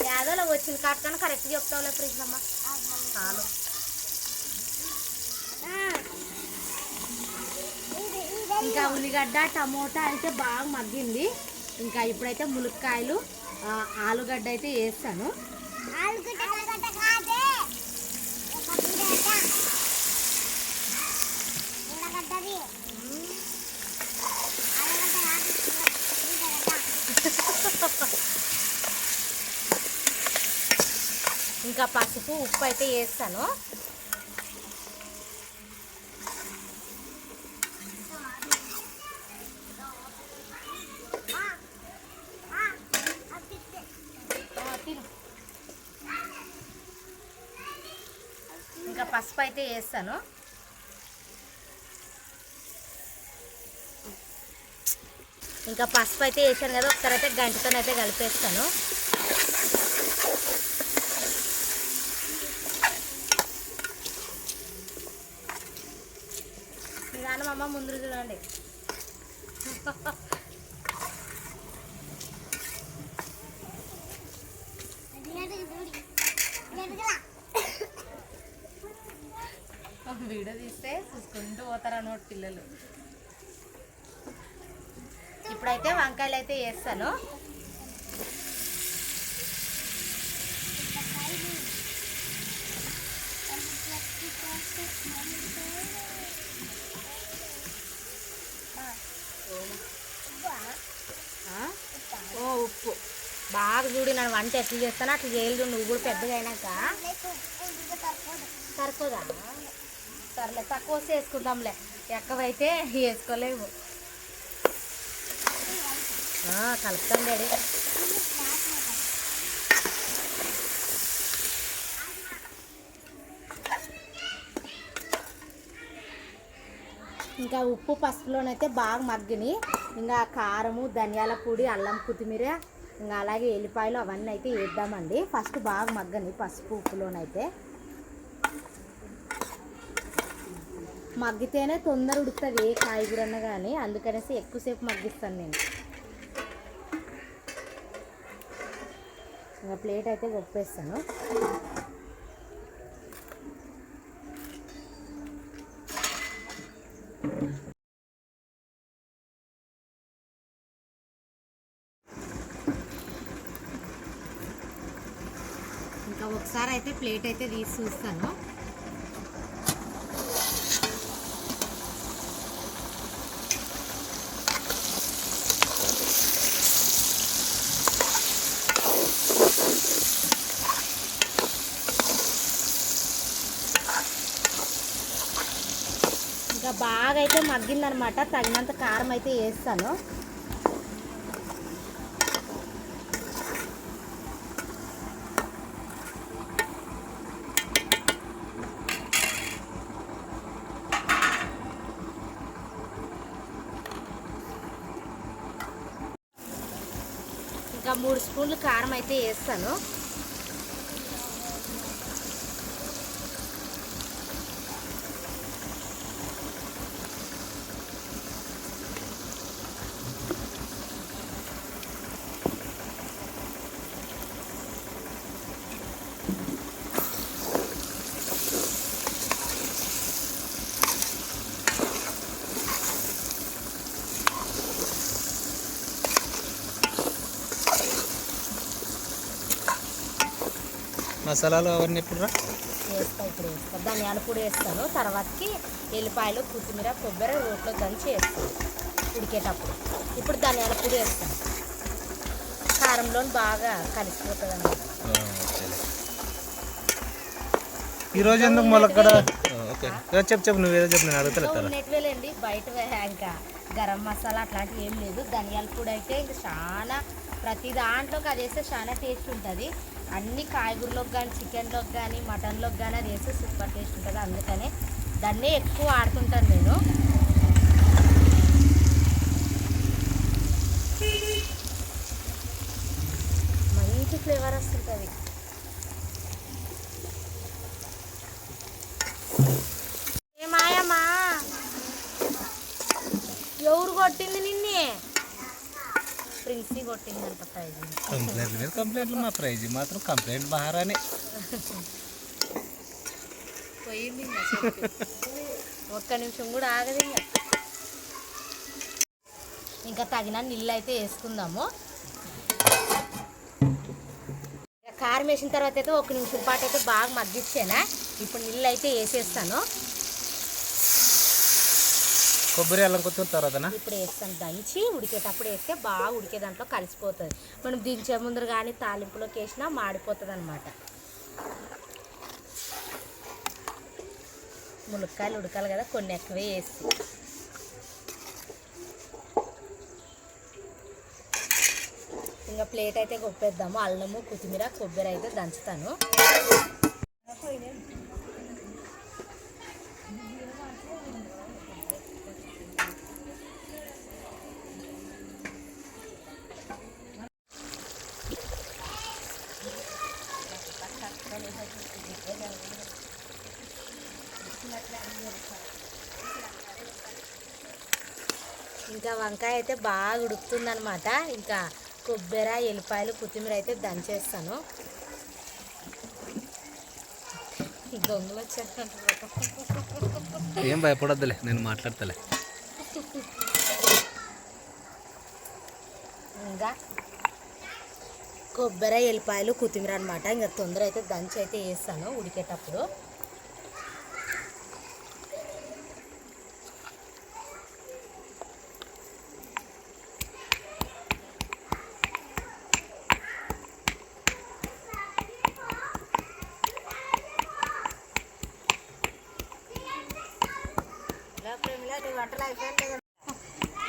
యాదోలో వచ్చింది కాటుకొని కరెక్ట్ చెప్తావులే ప్రిన్సమ్మ చాలు. ఇంకా ఉల్లిగడ్డ టమోటా అయితే బాగా మగ్గింది. ఇంకా ఇప్పుడైతే ములక్కాయలు ఆలుగడ్డ అయితే వేస్తాను. ఇంకా పసుపు ఉప్పు అయితే వేస్తాను. ఇంకా పసుపు అయితే వేస్తాను. ఇంకా పసుపు అయితే వేసాను కదా ఒకసారి అయితే గంటతోనైతే కలిపేస్తాను. నిదానం అమ్మ ముందు చూడండి. వీడియో తీస్తే చూసుకుంటూ పోతారు అన్నమాట పిల్లలు. ఇప్పుడైతే వంకాయలు అయితే వేస్తాను. ఉప్పు బాగా బాగా చూడు నన్ను వంట ఎట్లా చేస్తానో అట్లా చేయలేదు నువ్వు కూడా పెద్దగా అయినాక సరిపోదా సర్లే తక్కువ వస్తే వేసుకుందాంలే ఎక్కువైతే వేసుకోలేవు కలుపుతాం డాడీ ఇంకా ఉప్పు పసుపులోనైతే బాగా మగ్గిని ఇంకా కారము ధనియాల పొడి అల్లం కొత్తిమీర ఇంకా అలాగే ఎల్లిపాయలు అవన్నీ అయితే వేద్దామండి ఫస్ట్ బాగా మగ్గని పసుపు ఉప్పులోనైతే మగ్గితేనే తొందర ఉడుకుతుంది ఏ కాయగూరన్నా కానీ అందుకనేసి ఎక్కువసేపు మగ్గిస్తాను నేను ఇంకా ప్లేట్ అయితే ఒప్పేస్తాను ఇంకా ఒకసారి అయితే ప్లేట్ అయితే తీసి చూస్తాను ఇంకా బాగా అయితే మగ్గిందనమాట తగినంత కారం అయితే వేస్తాను ఇంకా 3 స్పూన్లు కారం అయితే వేస్తాను మసాలాలు అవన్నీ ఇప్పుడు ఇప్పుడు వేస్తాను ధనియాల పొడి వేస్తాను తర్వాతకి ఎల్లిపాయలు కొత్తిమీర కొబ్బరి రోట్లో దంచి వేస్తాను ఉడికేటప్పుడు ఇప్పుడు ధనియాల పొడి వేస్తాను కారంలో బాగా కలిసిపోతుంది అన్నమాట ఈరోజు ఎందుకు మొలక్కడ ఓకే చెప్పు నువ్వేదో చెప్పు నేను అడుగుతా నెట్వేలేండి బయట ఇంకా గరం మసాలా అట్లాంటివి ఏం లేదు ధనియాల పొడి అయితే ఇంకా చాలా ప్రతి దాంట్లోకి అది వేస్తే చాలా టేస్ట్ ఉంటుంది అన్ని కాయగూరలోకి కానీ చికెన్లోకి కానీ మటన్లోకి కానీ అది వేస్తే సూపర్ టేస్ట్ ఉంటుంది అందుకనే దాన్నే ఎక్కువ ఆడుతుంటాను నేను మంచి ఫ్లేవర్ వస్తుంటుంది ఏమాయమ్మా ఎవరు కొట్టింది నిన్నే ప్రిన్సీ కొట్టిందంట ప్రైజ్ కంప్లైంట్ మీద కంప్లైంట్లు మా ప్రైజ్ మాత్రం కంప్లైంట్ బహారానే పోయింది ఒక్క నిమిషం కూడా ఆగదు ఇంకా తగిన నీళ్ళు అయితే వేసుకుందాము కారం వేసిన తర్వాత అయితే 1 నిమిషం పాటు అయితే బాగా మగ్గిచ్చానా ఇప్పుడు నీళ్ళు అయితే వేసేస్తాను కొబ్బరి అల్లం కొత్తిమీర తర్వాతనా ఇప్పుడు వేస్తాను దంచి ఉడికేటప్పుడు వేస్తే బాగా ఉడికే దాంట్లో కలిసిపోతుంది మనం దించే ముందర కానీ తాలింపులోకి వేసినా మాడిపోతుంది అనమాట ములక్కాయలు ఉడకాలి కదా కొన్ని ఎక్కువే వేసి ఇంకా ప్లేట్ అయితే కొప్పేద్దాము అల్లము కొత్తిమీర కొబ్బరి అయితే దంచుతాను ఇంకా వంకాయ అయితే బాగా ఉడుకుతుందనమాట ఇంకా కొబ్బరి ఎల్లిపాయలు కొత్తిమీర అయితే దంచేస్తాను దొంగలు వచ్చారు ఏం భయపడొద్దులే నేను మాట్లాడతలే ఇంకా కొబ్బరి ఎల్లిపాయలు కొత్తిమీర అనమాట ఇంకా తొందర అయితే దంచి అయితే వేస్తాను ఉడికేటప్పుడు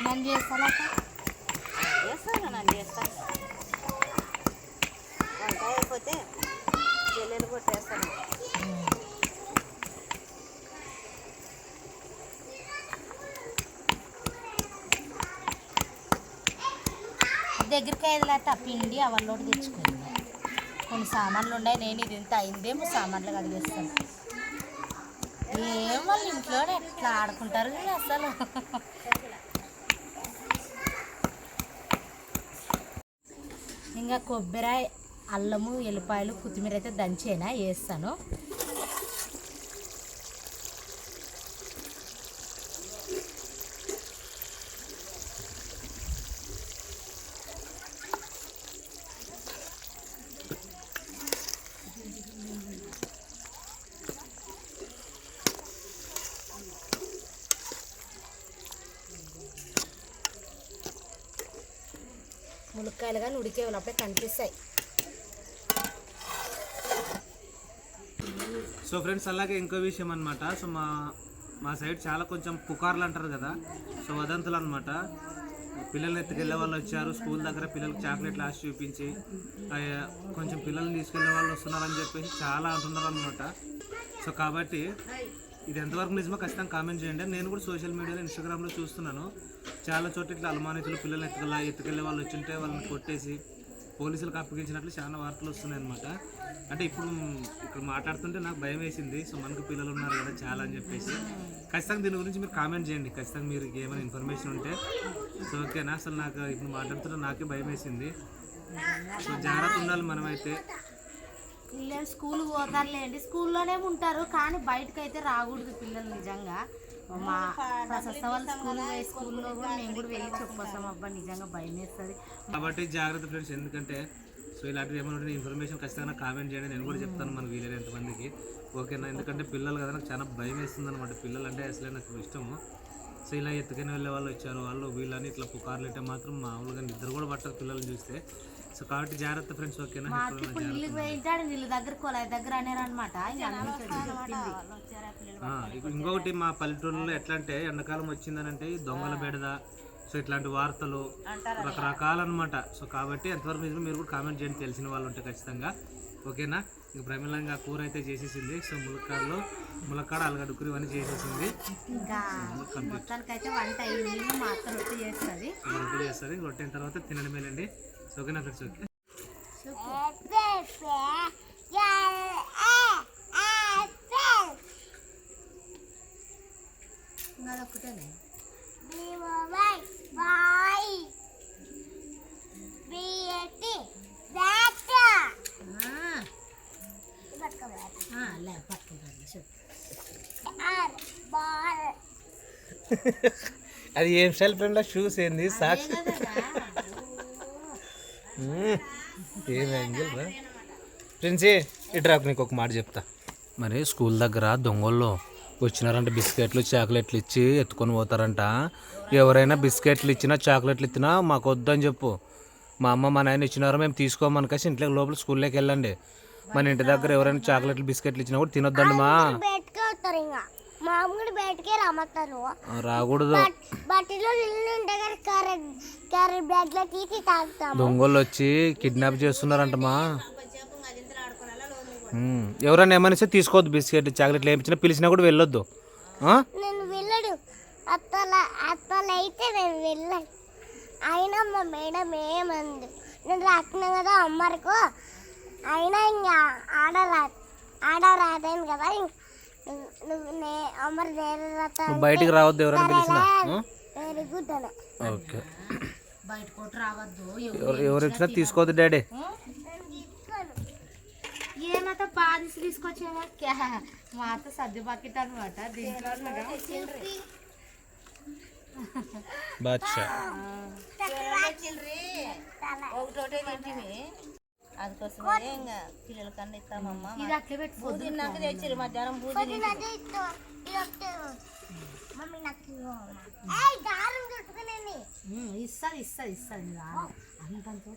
నన్ను చేస్తాను వంకాయ అయిపోతే జల్లెలు కొట్టేస్తాను. దగ్గరికి అయ్యేదిలాట పిండి అవల్లోటి తెచ్చుకుంది. కొన్ని సామాన్లు ఉన్నాయి, నేను ఇది ఇంత అయిందేమో సామాన్లు కడిగేస్తాను. ఏం వాళ్ళు ఇంట్లోనే ఎట్లా ఆడుకుంటారు కదా అసలు. ఇంకా కొబ్బరి, అల్లము, ఎల్లిపాయలు, కొత్తిమీర అయితే దంచేనా వేస్తాను. ములక్కాయలు కానీ ఉడికేవాళ్ళు అప్పుడే కనిపిస్తాయి. సో ఫ్రెండ్స్, అలాగే ఇంకో విషయం అనమాట. సో మా సైడ్ చాలా కొంచెం పుకార్లు అంటారు కదా, సో వదంతులు అనమాట. పిల్లల్ని ఎత్తుకెళ్ళే వాళ్ళు వచ్చారు, స్కూల్ దగ్గర పిల్లలకి చాక్లెట్లు ఆశ చూపించి కొంచెం పిల్లల్ని తీసుకెళ్లే వాళ్ళు వస్తున్నారని చెప్పేసి చాలా అంటున్నారు అనమాట. సో కాబట్టి ఇది ఎంతవరకు నిజమో ఖచ్చితంగా కామెంట్ చేయండి. నేను కూడా సోషల్ మీడియాలో, ఇన్స్టాగ్రామ్లో చూస్తున్నాను, చాలా చోట్ల ఇట్లా అనుమానితులు పిల్లల్ని ఎత్తుకెళ్ళే వాళ్ళు వచ్చింటే వాళ్ళని కొట్టేసి పోలీసులకు అప్పగించినట్లు చాలా వార్తలు వస్తున్నాయి అనమాట. అంటే ఇప్పుడు ఇక్కడ మాట్లాడుతుంటే నాకు భయం వేసింది. సో మనకు పిల్లలు ఉన్నారు కదా చాలా అని చెప్పేసి ఖచ్చితంగా దీని గురించి మీరు కామెంట్ చేయండి. ఖచ్చితంగా మీరు ఏమైనా ఇన్ఫర్మేషన్ ఉంటే. సో ఓకేనా? అసలు నాకు ఇప్పుడు మాట్లాడుతుంటే నాకే భయం వేసింది. సో జాగ్రత్త ఉండాలి మనమైతే. పిల్లలు స్కూల్ పోతారులేండి, స్కూల్లోనే ఉంటారు కానీ బయటకు అయితే రాకూడదు పిల్లలు. నిజంగా మా ప్రశస్త వాళ్ళ స్కూల్లో కూడా మేము కూడా వెళ్ళి చెప్పొస్తాం. అబ్బా నిజంగా భయం వేస్తుంది కాబట్టి జాగ్రత్త ఫ్రెండ్స్. ఎందుకంటే సో ఇలాంటివి ఏమైనా ఉంటే ఇన్ఫర్మేషన్ ఖచ్చితంగా కామెంట్ చేయండి. నేను కూడా చెప్తాను మనకు వీలైనంత మందికి, ఓకేనా? ఎందుకంటే పిల్లలు కదా, నాకు చాలా భయం వేస్తుంది అనమాట. పిల్లలు అంటే అసలే నాకు ఇష్టము. సో ఇలా ఎత్తుకొని వెళ్ళే వాళ్ళు వచ్చారు, వాళ్ళు వీళ్ళని ఇట్లా పుకార్లు అంటే మాత్రం మామూలుగా నిద్ర కూడా పట్టరు పిల్లల్ని చూస్తే. సో కాబట్టి జాగ్రత్త ఫ్రెండ్స్, ఓకేనా? నీళ్ళు పోయింటాడు, నీళ్ళ దగ్గర కొలాయి దగ్గర అనేరు అనమాట. ఇంకొకటి మా పల్లెటూరులో ఎట్లా అంటే ఎండాకాలం వచ్చిందనంటే దొంగల బెడద, సో ఇట్లాంటి వార్తలు రకరకాలన్నమాట. సో కాబట్టి ఎంతవరకు నిజమో మీరు కూడా కామెంట్ చేయండి, తెలిసిన వాళ్ళు ఉంటే ఖచ్చితంగా, ఓకేనా? ఇంక ప్రమిళంగా కూర అయితే చేసేసింది. సో ములక్కాడ ఆలుగడ్డ కూర ఇవన్నీ చేసేసింది. ఇంకా మొత్తానికైతే వంట అయింది. మా అత్త రొట్టె చేస్తుంది. రొట్టె చేస్తుంది. రొట్టె అయిన తర్వాత తినడం మేలండి. సో ఓకేనా ఫ్రెండ్స్? ఓకే. అదొక్కటేనే అది ఏం స్టైల్ ఫ్రెండ్? షూస్ ఏంది? సాక్స్ ఏం యాంగిల్ రా ఫ్రెండ్స్. ఇటు రాకు, నీకు ఒక మాట చెప్తా. మరి స్కూల్ దగ్గర దొంగల్లో వచ్చినారంట, బిస్కెట్లు చాక్లెట్లు ఇచ్చి ఎత్తుకొని పోతారంట. ఎవరైనా బిస్కెట్లు ఇచ్చినా చాక్లెట్లు ఇచ్చినా మాకు వద్దని చెప్పు. మా అమ్మ మా నాయన ఇచ్చినారో మేము తీసుకోమని కాసి ఇంట్లో లోపల స్కూల్లోకి వెళ్ళండి. మన ఇంటి దగ్గర ఎవరైనా చాక్లెట్లు బిస్కెట్లు ఇచ్చినా కూడా తినొద్దండి. రాకూడదు. దొంగలు వచ్చి కిడ్నాప్ చేస్తున్నారంటమా. ఎవరైనా ఏమనిస్తే తీసుకోవద్దు, బిస్కెట్లు చాక్లెట్లు ఏమిచ్చినా పిలిచినా కూడా వెళ్ళొద్దు. నేను వెళ్ళడు అత్తలైతే నేను వెళ్ళాను. అయినా మా మేడం ఏమంది, నేను రాకున్నా కదా అమ్మరకు. అయినా ఇంకా ఆడరాదేను కదా, అమ్మరు బయటికి రావద్దు ఎవరైనా పిలిచినా. వెరీ గుడ్ అనే. ఓకే, బయట కూడా రావద్దు. ఎవరు ఇచ్చినా తీసుకోవద్దు డాడీ. ఏమత బాధిసి తీసుకొచ్చేమో మా అత్త సర్ది బకెట్ అనమాట. దీంట్లో బాద్షా ఒకటోటే తింటివి, అందుకోసమే ఇంకా పిల్లల కన్నా ఇస్తామమ్మా. ఇది అట్లే పెట్టి బూది నాకు తెచ్చారు మధ్యాహ్నం. బూది ఇస్తుంది ఇస్తుంది ఇస్తుంది అంతంతో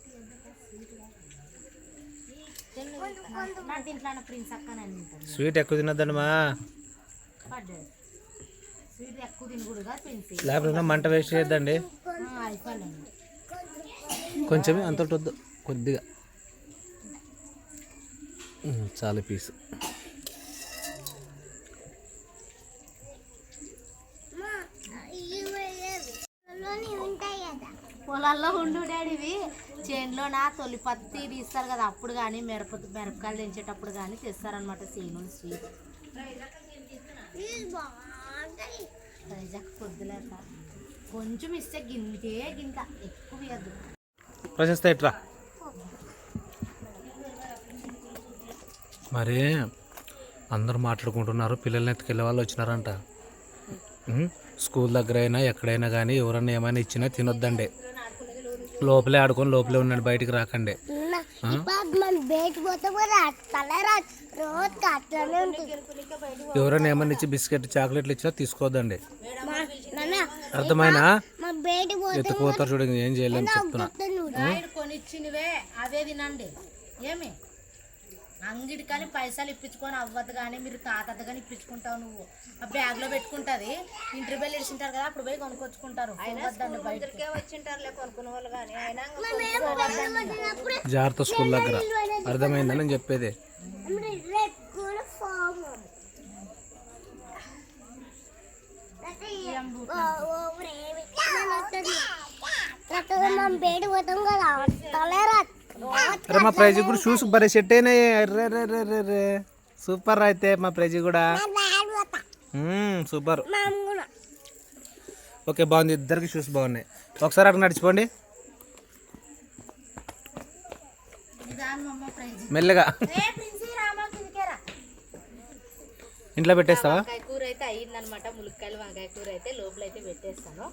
స్వీట్ ఎక్కువ తినొద్దండి మా. పడ్డాడు స్వీట్ ఎక్కువ తినకూడదుగా పెంచి లేకపోతే మంట వేస్ట్ చేయొద్దండి. అయిపోయింది. కొంచెమే అంత వద్దు, కొద్దిగా చాలా పీసు. ఉంటాయి కదా పొలాల్లో ఉండు డాడీవి చేనులో నా తొలి పత్తి తీస్తారు కదా అప్పుడు కానీ మిరపకాయలు దించేటప్పుడు కానీ తెస్తారనమాట సీను స్వీట్. బాగుంటాయి. ప్రైజాక్ పొద్దులేక కొంచెం ఇస్తే గింతే గింత ఎక్కువ ఇవ్వద్దు. ప్రశస్త ఎట్రా మరి అందరూ మాట్లాడుకుంటున్నారు, పిల్లల్ని ఎత్తుకెళ్ళే వాళ్ళు వచ్చినారంట. స్కూల్ దగ్గర అయినా ఎక్కడైనా కానీ ఎవరన్నా ఏమైనా ఇచ్చినా తినొద్దండి, లోపలే ఆడుకొని లోపలే ఉండండి, బయటికి రాకండి. ఎవరైనా ఏమైనా ఇచ్చి బిస్కెట్ చాక్లెట్లు ఇచ్చినా తీసుకోవద్దండి, అర్థమైనా? ఎత్తుకుపోతారు చూడండి, ఏం చేయలేని చెప్తున్నా. కొనిచ్చినవే అవే తినండి. ఏమి అంగిడి కానీ పైసలు ఇప్పించుకొని అవ్వద్దు కానీ మీరు తాతది కానీ ఇప్పించుకుంటావు. నువ్వు ఆ బ్యాగ్ లో పెట్టుకుంటది ఇంటర్వ్యూలు ఇచ్చింటారు కదా అప్పుడు పోయి కొనుక్కొచ్చుకుంటారు. బయటకే వచ్చింటారులే కొనుక్కునే వాళ్ళు కానీ అయినా జాగ్రత్త స్కూల్ దగ్గర, అర్థమైందని నేను చెప్పేది. అరే మా ప్రైజ్ కూడా షూస్ బరే సెట్ అయినాయి. Array super. అయితే మా ప్రైజ్ కూడా సూపర్. ఓకే బాగుంది, ఇద్దరికి షూస్ బాగున్నాయి. ఒకసారి అక్కడ నడిచిపోండి మెల్లగా. ఇంట్లో పెట్టేస్తావా? వంకాయ కూర అయితే అయ్యిందనమాట. ములక్కాయలు వంకాయ కూర అయితే లోపల అయితే పెట్టేస్తాను.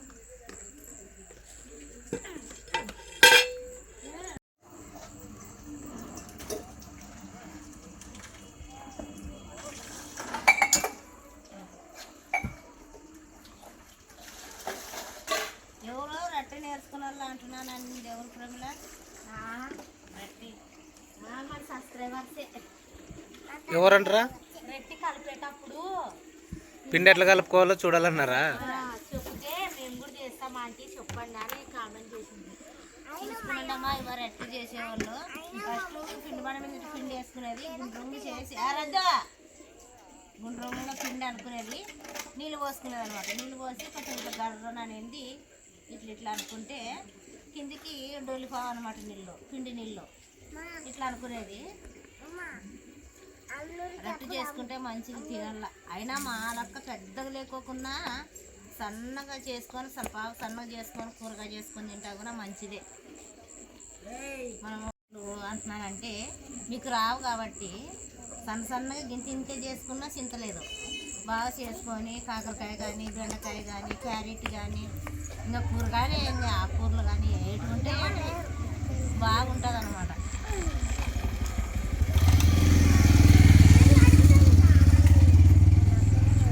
ఎవరో రట్టి నేర్చుకున్నారు అంటున్నాను. దేవుడు ప్రమిళ రట్టి మన సబ్స్క్రైబర్సే. ఎవరంటారా? రట్టి కలిపేటప్పుడు పిండి ఎట్లా కలుపుకోవాలో చూడాలన్నారా? చెప్తే మేము కూడా చేస్తాం ఆంటీ చెప్పండి అని కామెంట్ చేసింది. చూసుకున్నామా ఇవాళ రట్టి చేసేవాళ్ళు ఫస్ట్ పిండి మన మీద పిండి వేసుకునేది గుండ్రంగా చేసి గుండ్రంగా పిండి అనుకునేది నీళ్ళు పోసుకునేది అనమాట. నీళ్ళు పోసి కొంచెం ఇట్లా గర్రన అనేది ఇట్లా అనుకుంటే కిందికి డొల్లిపోవు అనమాట. పిండి నీళ్ళు ఇట్లా అనుకునేది. రట్టు చేసుకుంటే మంచిగా తినాల. అయినా మా లక్క పెద్దగా లేకోకుండా సన్నగా చేసుకొని సన్నగా చేసుకొని కూరగా చేసుకొని తింటా కూడా మంచిదే. మనం అంటున్నానంటే మీకు రావు కాబట్టి సన్నగా గింత చేసుకున్నా చింతలేదు. బాగా చేసుకొని కాకరకాయ కానీ బెండకాయ కానీ క్యారెట్ కానీ ఇంకా కూరగాయలు ఇంకా ఆకుకూరలు కానీ ఏటి ఉంటే బాగుంటుంది అనమాట.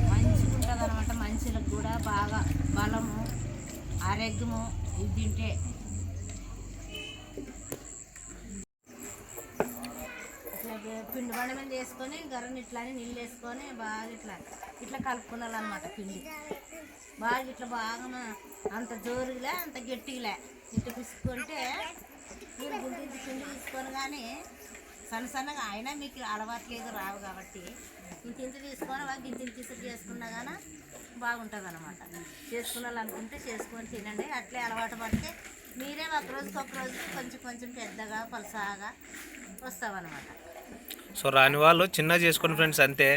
మంచిగా ఉంటుంది అనమాట. మనుషులకు కూడా బాగా బలము ఆరోగ్యము ఇది తింటే. పిండి బండ మీద వేసుకొని గర్రని ఇట్లా నీళ్ళు వేసుకొని బాగా ఇట్లా కలుపుకోవాలన్నమాట. పిండి బాగా ఇట్లా బాగా అంత జోరుగా అంత గట్టిగా ఇట్లా పిసుకుంటే మీరు గుంటి పిండి తీసుకొని కానీ సన్నగా అయినా మీకు అలవాటు లేదు రావు కాబట్టి ఇంత తీసుకొని ఇంత తీసుకు చేసుకున్నా కానీ బాగుంటుంది అనమాట. చేసుకున్నాలనుకుంటే చేసుకొని తినండి. అట్లే అలవాటు పడితే మీరే ఒకరోజు కొంచెం పెద్దగా పలసాగా వస్తామన్నమాట. సో రాని వాళ్ళు చిన్న చేసుకోండి ఫ్రెండ్స్, అంతే.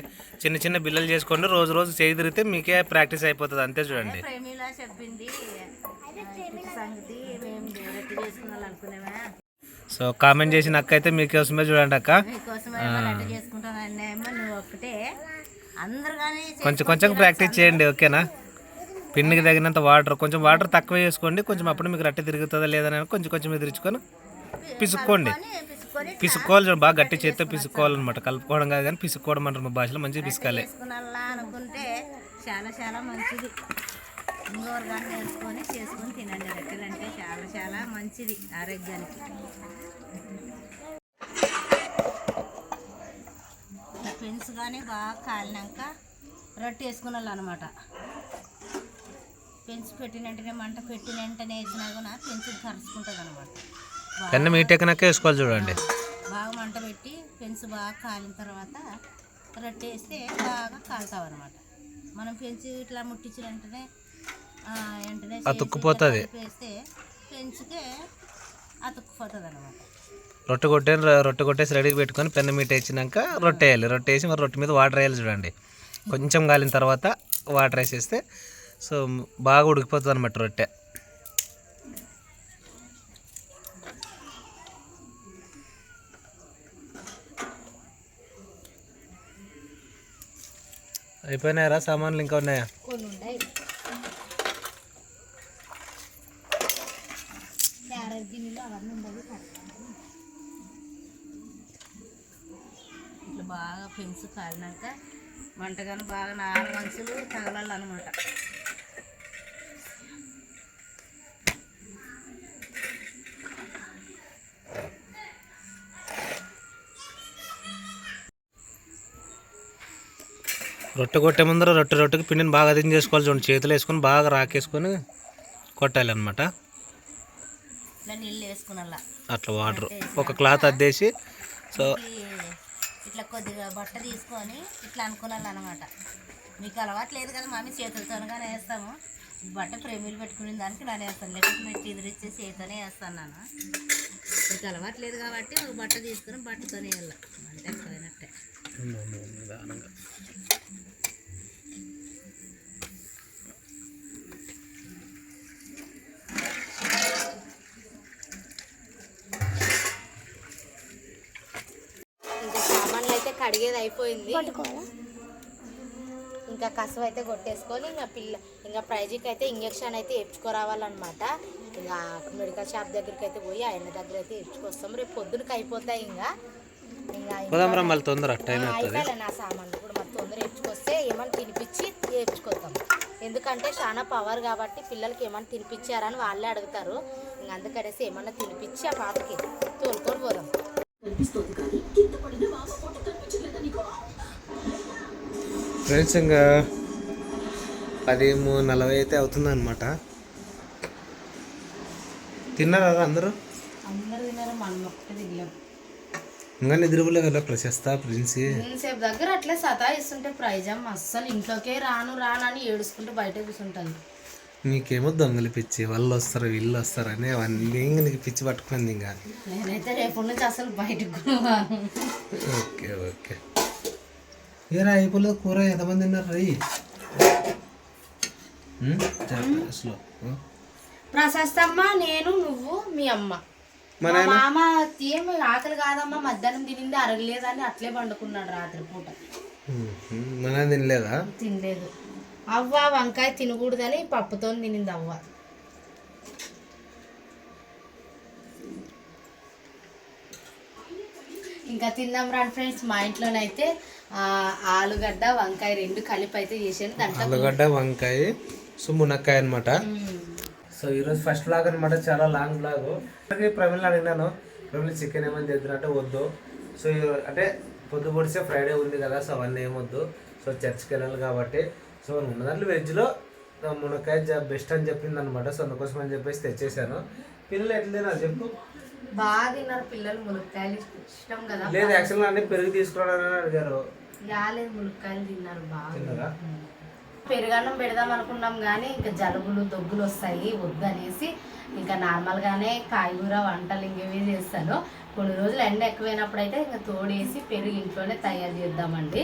చిన్న బిల్లలు చేసుకోండి, రోజు చేయి తిరిగితే మీకే ప్రాక్టీస్ అయిపోతుంది, అంతే. చూడండి ప్రేమిలా చెప్పింది సంగతి మేము రెట్టి చేసుకున్నామనుకునేవా. సో కామెంట్ చేసిన అక్క అయితే మీకోసమే చూడండి అక్క. మీకోసమే రెట్టి చేసుకుంటానేమో నువ్వు ఒక్కటే. అందరు కానీ కొంచెం ప్రాక్టీస్ చేయండి, ఓకేనా? పిండికి తగినంత కొంచెం వాటర్ తక్కువ వేసుకోండి. కొంచెం అప్పుడు మీకు రట్టి తిరుగుతుందా లేదని కొంచెం ఎదిరించుకొని పిసుక్కోండి. పిసుక్కోవాలి చూడండి, బాగా గట్టి చేతితో పిసుక్కోవాలన్నమాట. కలుపుకోవడం కాదు కానీ పిసుక్కోవడం అంటారు మా భాషలో. మంచిగా పిసుకాలి అనుకుంటే చాలా మంచిది. ఇంకోరు కానీ చేసుకొని తినండి. రొట్టెలు అంటే చాలా మంచిది ఆరోగ్యానికి. పెన్స్ కానీ బాగా కాలినాక రొట్టె వేసుకునే వాళ్ళు అనమాట. పెంచి పెట్టిన వెంటనే మంట పెట్టిన వెంటనే వేసినా కూడా పెంచి కరుచుకుంటుంది అనమాట. పెన్ను మీటెక్కనాక వేసుకోవాలి చూడండి. బాగా మంట పెట్టి పెంచు బాగా కాలిన తర్వాత రొట్టె వేస్తే బాగా కాలుతావు అనమాట. మనం పెంచి ఇట్లా ముట్టించిన వెంటనే అతుక్కుపోతుంది. వేస్తే పెంచుకే అతుక్కుపోతుంది అనమాట. రొట్టె కొట్టేసి రెడీకి పెట్టుకొని పెన్ను మీట వేసినాక రొట్టె వేయాలి. రొట్టె వేసి మరి రొట్టె మీద వాటర్ వేయాలి చూడండి. కొంచెం కాలిన తర్వాత వాటర్ వేసేస్తే సో బాగా ఉడికిపోతుంది అనమాట రొట్టె. అయిపోయినాయరా సామాన్లు ఇంకా ఉన్నాయా? కొన్ని ఉన్నాయి. గిన్నెలు అవన్నీ ఉండవు. ఇట్లా బాగా పెంచు కాలినాక వంటగాను బాగా 4 మనుషులు తగలాలన్నమాట. రొట్టె కొట్టే ముందర రొట్టెకి పిండిని బాగా అదిం చేసుకోవాలి చూడండి. చేతులు వేసుకొని బాగా రాకేసుకొని కొట్టాలి అనమాట. ఇట్లా నీళ్ళు వేసుకున్నలా అట్లా వాటర్ ఒక క్లాత్ అద్దేసి సో ఇట్లా కొద్దిగా బట్ట తీసుకొని ఇట్లా అనుకున్నాలన్నమాట. మీకు అలవాటు లేదు కదా మమ్మీ, చేతులతోనగానే వేస్తాము. బట్ట ప్రేమీలు పెట్టుకునే దానికి నేను వేస్తాను, లేకపోతే పెట్టి ఎదురిచ్చే చేతితోనే వేస్తాను నాన్న. మీకు అలవాటు లేదు కాబట్టి ఒక బట్ట తీసుకుని బట్టతోనే వెళ్ళాం అంటే ఎక్కువైనట్టే. ఇంకా సామాన్లు అయితే కడిగేది అయిపోయింది. ఇంకా కసువు అయితే కొట్టేసుకొని ఇంకా ప్రైజీకి అయితే ఇంజక్షన్ అయితే వేయించుకోరావాలన్నమాట. ఇంకా మెడికల్ షాప్ దగ్గరికి అయితే పోయి ఆయన దగ్గర అయితే వేయించుకొస్తాం. రేపు పొద్దునకి అయిపోతాయి. ఇంకా అయిపోయాలి నా సామాన్లు కూడా మరి తొందర వేయించుకొస్తే ఏమన్నా తినిపించి వేయించుకొస్తాం. ఎందుకంటే చాలా పవర్ కాబట్టి పిల్లలకి ఏమన్నా తినిపించారని వాళ్ళే అడుగుతారు. ఇంకా అందుకనేసి ఏమన్నా తినిపించి ఆ పాపకి తోలుకొని పోదాం. ఫ్రెండ్స్ ఇంకా 10:40 అయితే అవుతుంది అనమాట. తిన్నారా అందరూ? అందరు తిన్నారు, మనం ఒక్కటి తిన్నాం. ఇంకా నిద్రపోలే కదా ప్రశస్త ప్రిన్సీ. సేపు దగ్గర అట్లే సతాయిస్తుంటే ప్రైజమ్ అస్సలు ఇంట్లోకే రాను అని ఏడుచుకుంటూ బయట కూర్చుంటాను. నీకేమో దొంగలు పిచ్చి, వాళ్ళు వస్తారు వీళ్ళు వస్తారు అని అవన్నీ నీకు పిచ్చి పట్టుకుంది. ఇంకా నేనైతే రేపు నుంచి అసలు బయటకు ఓకే ఓకే. ఏరా అయిపోలేదు కూర ఎంతమంది తిన్నారు రై? ప్రశస్తమ్మ, నేను, నువ్వు, మీ అమ్మ. మా మామ ఏమి ఆకలి కాదమ్మా, మధ్యాహ్నం తినింది అరగలేదని అట్లే పండుకున్నాడు రాత్రి పూట. మన తినలేదా? తినలేదు. అవ్వ వంకాయ తినకూడదని పప్పుతో తినింది అవ్వ. ఇంకా తిందాం రండి ఫ్రెండ్స్. మా ఇంట్లోనైతే ఆలుగడ్డ వంకాయ 2 కలిపి అయితే చేసాను. దాంట్లో ఆలుగడ్డ వంకాయ మునక్కాయ అనమాట. సో ఈరోజు ఫస్ట్ బ్లాగ్ అనమాట, చాలా లాంగ్ బ్లాగ్. ప్రవీణ్ అడిగినాను, ప్రవీణ్ చికెన్ ఏమని తెద్దునంటే వద్దు. సో అంటే పొద్దు పొడిసే ఫ్రైడే ఉంది కదా, సో అవన్నీ ఏమొద్దు. సో చర్చ్కి వెళ్ళాలి కాబట్టి సో ఉన్న దాంట్లో వెజ్లో మునక్కాయ బెస్ట్ అని చెప్పింది అనమాట. సో అందుకోసం అని చెప్పేసి తెచ్చేసాను. పిల్లలు ఎట్లా తిన్నారు చెప్పు? బాగా తిన్నారు పిల్లలు. మునక్కాయలు ఇష్టం కదా. లేదు యాక్చువల్గా అన్ని పెరుగు తీసుకురావడానికి అడిగారు. రాలేదు, మునక్కాయలు తిన్నారు బాగా. తిన్నారా? పెరుగన్నం పెడదాం అనుకున్నాం కానీ ఇంకా జలుబులు దగ్గులు వస్తాయి వద్దనేసి ఇంకా నార్మల్గానే కాయగూర వంటలు ఇంకేవి చేస్తాను. కొన్ని రోజులు ఎండ ఎక్కువైనప్పుడు అయితే ఇంకా తోడేసి పెరుగు ఇంట్లోనే తయారు చేద్దామండి.